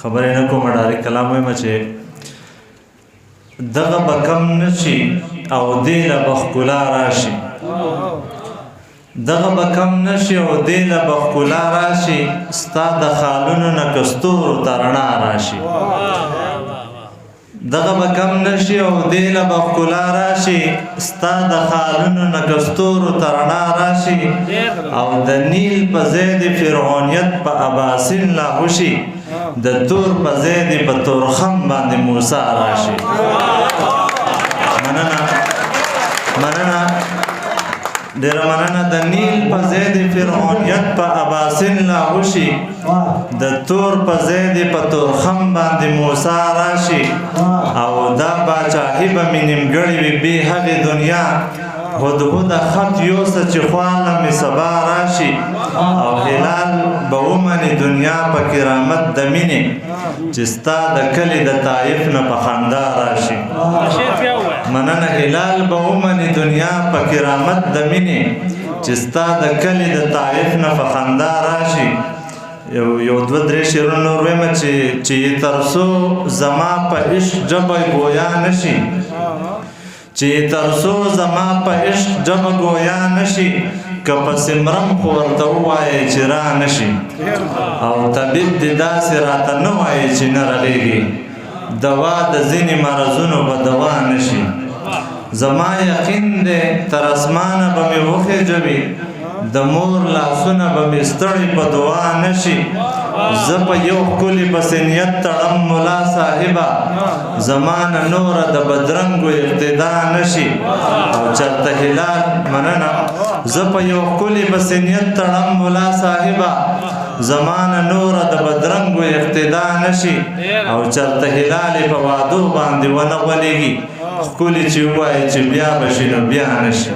خبرې نه کومه ډایرکټ کلام وایم چې دغه به کم نشي او دې له به ښکلا راشي دغه به کم نشي او دې له به ښکلا راشي ستا د خالونو نه که ستورو ته رڼا راشي دغه به کم نشي او دې له به ښکلا راشي ستا د خالونو نه که ستورو ته رڼا راشي او د نیل په ځای د فرعونیت په اباسین لا وشي د تور په ځای د په تورخم باندې موسی راشي مننه ډېره مننه د نیل په ځای د فرعونیت په اباسین لا وشي د تور په ځای د په تورخم باندې موسی راشي او دا باچاهي به مې نیمګړې وي بې هغې دنیا هدهد خط یوسه چې خواله مې سبا راشي او هلال به ومني دنیا په کرامت د مینې چې ستا د کلي د طایف نه په خندا راشي مننه هلال به ومني دنیا په کرامت د مینې چې ستا د کلي د طایف نه په خندا راشي یو دوه درې شعرونه نور وایم چې تر څو زما په عشق ژبه ګویا نشي چې تر څو زما په عشق ژبه ګویا نشي که پسې مرم خو ورته ووایې چې را نشي او طبیب دې داسې راته نه وایي چې نه رغېږي دوا د ځینې مرضونو به دوا نشي زما یقین دی تر اسمانه به مې وخېژوي د مور لاسونه به مې ستړي په دعا نشي زه په یو ښکلي پسې نیت تړم ملا صاحبه زمانه نوره د بدرنګو اقتدا نشي او چرته هلال مننه زه په یو ښکلي پسې نیت تړم ملا صاحبه زمانه نوره د بدرنګو اقتدا نشي او چرته هلال په وعدو باندې ونه غولېږي ښکلي چې ووایي چې بیا به شي نو بیا نشي